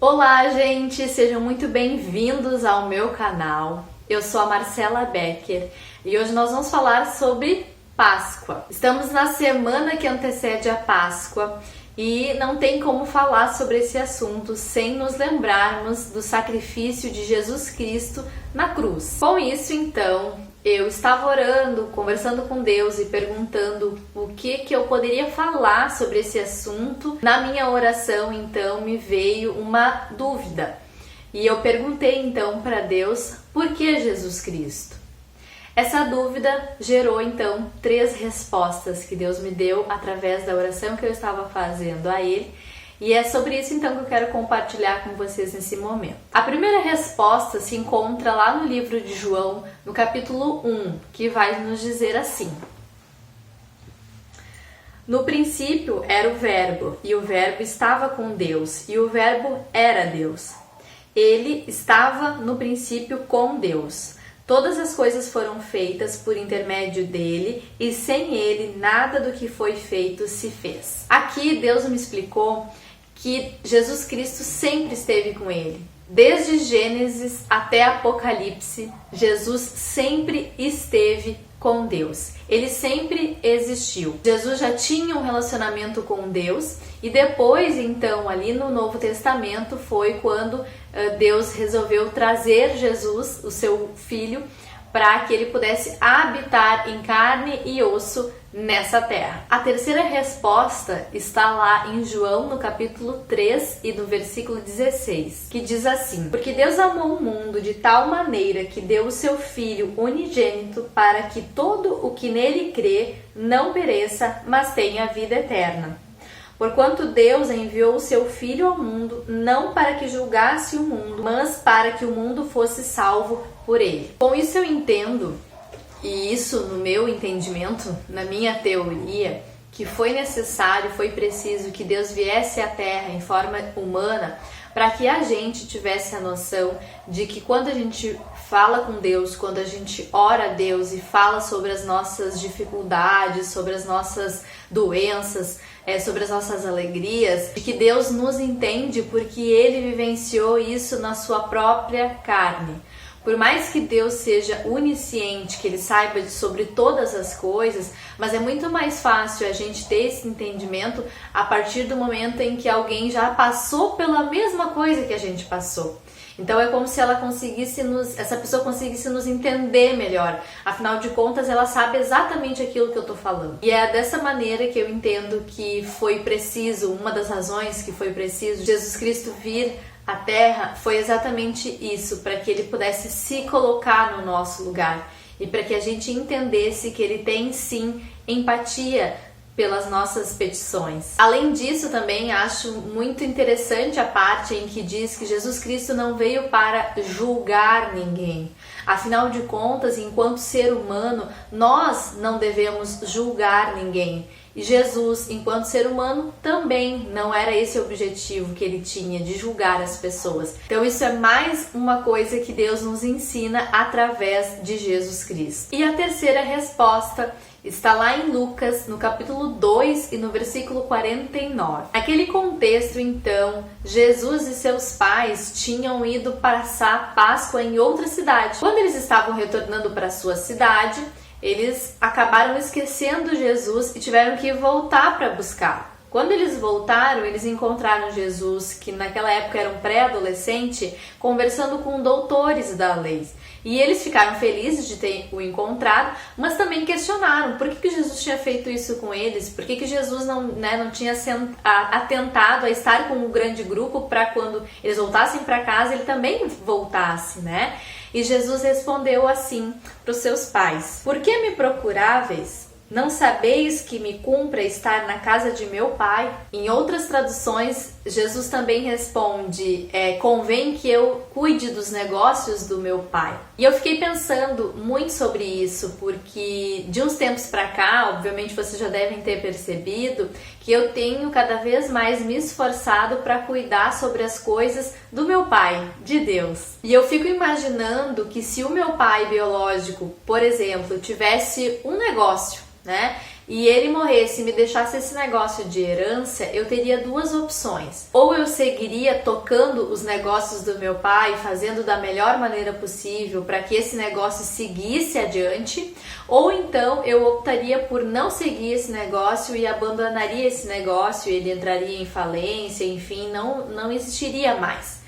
Olá, gente! Sejam muito bem-vindos ao meu canal. Eu sou a Marcela Becker e hoje nós vamos falar sobre Páscoa. Estamos na semana que antecede a Páscoa e não tem como falar sobre esse assunto sem nos lembrarmos do sacrifício de Jesus Cristo na cruz. Com isso, então, eu estava orando, conversando com Deus e perguntando o que eu poderia falar sobre esse assunto. Na minha oração, então, me veio uma dúvida. E eu perguntei, então, para Deus, por que Jesus Cristo? Essa dúvida gerou, então, 3 respostas que Deus me deu através da oração que eu estava fazendo a Ele. E é sobre isso, então, que eu quero compartilhar com vocês nesse momento. A primeira resposta se encontra lá no livro de João, no capítulo 1, que vai nos dizer assim: No princípio era o Verbo, e o Verbo estava com Deus, e o Verbo era Deus. Ele estava no princípio com Deus. Todas as coisas foram feitas por intermédio dele, e sem ele nada do que foi feito se fez. Aqui Deus me explicou que Jesus Cristo sempre esteve com ele. Desde Gênesis até Apocalipse, Jesus sempre esteve com Deus. Ele sempre existiu. Jesus já tinha um relacionamento com Deus e depois, então, ali no Novo Testamento, foi quando Deus resolveu trazer Jesus, o seu filho, para que ele pudesse habitar em carne e osso nessa terra. A terceira resposta está lá em João, no capítulo 3 e no versículo 16, que diz assim: Porque Deus amou o mundo de tal maneira que deu o seu Filho unigênito para que todo o que nele crê não pereça, mas tenha vida eterna. Porquanto Deus enviou o seu Filho ao mundo, não para que julgasse o mundo, mas para que o mundo fosse salvo por ele. Com isso eu entendo, e isso no meu entendimento, na minha teoria, que foi necessário, foi preciso que Deus viesse à Terra em forma humana para que a gente tivesse a noção de que quando a gente fala com Deus, quando a gente ora a Deus e fala sobre as nossas dificuldades, sobre as nossas doenças, sobre as nossas alegrias, de que Deus nos entende porque Ele vivenciou isso na sua própria carne. Por mais que Deus seja onisciente, que Ele saiba sobre todas as coisas, mas é muito mais fácil a gente ter esse entendimento a partir do momento em que alguém já passou pela mesma coisa que a gente passou. Então é como se essa pessoa conseguisse nos entender melhor. Afinal de contas, ela sabe exatamente aquilo que eu estou falando. E é dessa maneira que eu entendo que foi preciso, uma das razões que foi preciso Jesus Cristo vir à Terra foi exatamente isso, para que Ele pudesse se colocar no nosso lugar e para que a gente entendesse que Ele tem sim empatia pelas nossas petições. Além disso, também acho muito interessante a parte em que diz que Jesus Cristo não veio para julgar ninguém. Afinal de contas, enquanto ser humano, nós não devemos julgar ninguém. E Jesus, enquanto ser humano, também não era esse o objetivo que ele tinha, de julgar as pessoas. Então isso é mais uma coisa que Deus nos ensina através de Jesus Cristo. E a terceira resposta está lá em Lucas, no capítulo 2 e no versículo 49. Naquele contexto, então, Jesus e seus pais tinham ido passar Páscoa em outra cidade. Quando eles estavam retornando para sua cidade, eles acabaram esquecendo Jesus e tiveram que voltar para buscar. Quando eles voltaram, eles encontraram Jesus, que naquela época era um pré-adolescente, conversando com doutores da lei. E eles ficaram felizes de ter o encontrado, mas também questionaram por que Jesus tinha feito isso com eles, por que Jesus não tinha atentado a estar com um grande grupo para quando eles voltassem para casa, ele também voltasse, né? E Jesus respondeu assim para os seus pais: Por que me procuráveis? Não sabeis que me cumpre estar na casa de meu pai? Em outras traduções, Jesus também responde: convém que eu cuide dos negócios do meu pai. E eu fiquei pensando muito sobre isso, porque de uns tempos para cá, obviamente vocês já devem ter percebido que eu tenho cada vez mais me esforçado para cuidar sobre as coisas do meu pai, de Deus. E eu fico imaginando que se o meu pai biológico, por exemplo, tivesse um negócio, né, e ele morresse e me deixasse esse negócio de herança, eu teria duas opções. Ou eu seguiria tocando os negócios do meu pai, fazendo da melhor maneira possível para que esse negócio seguisse adiante, ou então eu optaria por não seguir esse negócio e abandonaria esse negócio, ele entraria em falência, enfim, não existiria mais.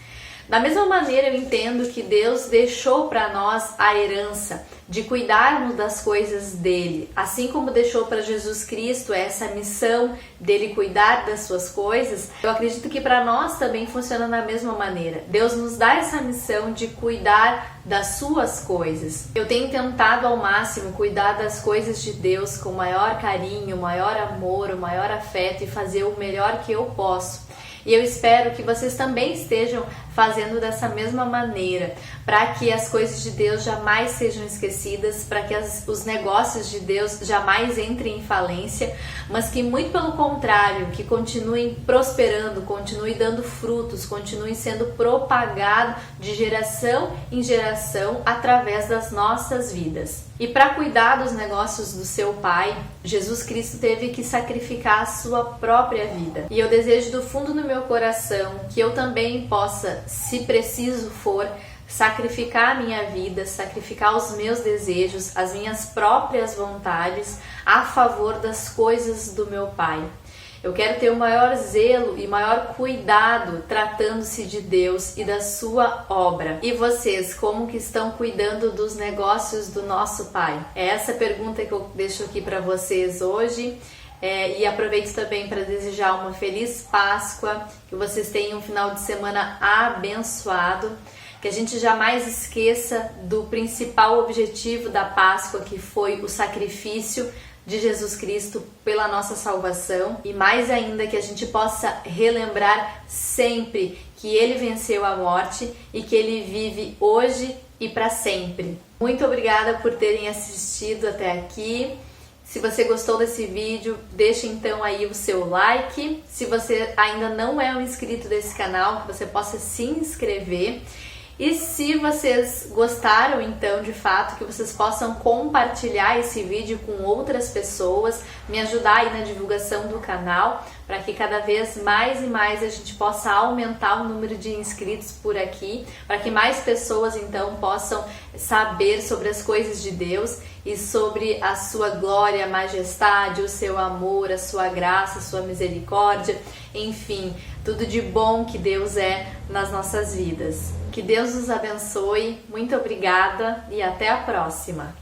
Da mesma maneira, eu entendo que Deus deixou para nós a herança de cuidarmos das coisas dele, assim como deixou para Jesus Cristo essa missão dele cuidar das suas coisas. Eu acredito que para nós também funciona da mesma maneira. Deus nos dá essa missão de cuidar das suas coisas. Eu tenho tentado ao máximo cuidar das coisas de Deus com maior carinho, maior amor, maior afeto e fazer o melhor que eu posso. E eu espero que vocês também estejam fazendo dessa mesma maneira, para que as coisas de Deus jamais sejam esquecidas, para que os negócios de Deus jamais entrem em falência, mas que muito pelo contrário, que continuem prosperando, continuem dando frutos, continuem sendo propagado de geração em geração através das nossas vidas. E para cuidar dos negócios do seu pai, Jesus Cristo teve que sacrificar a sua própria vida. E eu desejo do fundo do meu coração que eu também possa, se preciso for, sacrificar a minha vida, sacrificar os meus desejos, as minhas próprias vontades a favor das coisas do meu pai. Eu quero ter o maior zelo e maior cuidado tratando-se de Deus e da sua obra. E vocês, como que estão cuidando dos negócios do nosso Pai? É essa pergunta que eu deixo aqui para vocês hoje. E aproveito também para desejar uma feliz Páscoa, que vocês tenham um final de semana abençoado, que a gente jamais esqueça do principal objetivo da Páscoa, que foi o sacrifício de Jesus Cristo pela nossa salvação, e mais ainda que a gente possa relembrar sempre que Ele venceu a morte e que Ele vive hoje e para sempre. Muito obrigada por terem assistido até aqui. Se você gostou desse vídeo, deixe então aí o seu like. Se você ainda não é um inscrito desse canal, que você possa se inscrever. E se vocês gostaram, então, de fato, que vocês possam compartilhar esse vídeo com outras pessoas, me ajudar aí na divulgação do canal, para que cada vez mais e mais a gente possa aumentar o número de inscritos por aqui, para que mais pessoas, então, possam saber sobre as coisas de Deus e sobre a sua glória, a majestade, o seu amor, a sua graça, a sua misericórdia, enfim, tudo de bom que Deus é nas nossas vidas. Que Deus nos abençoe, muito obrigada e até a próxima!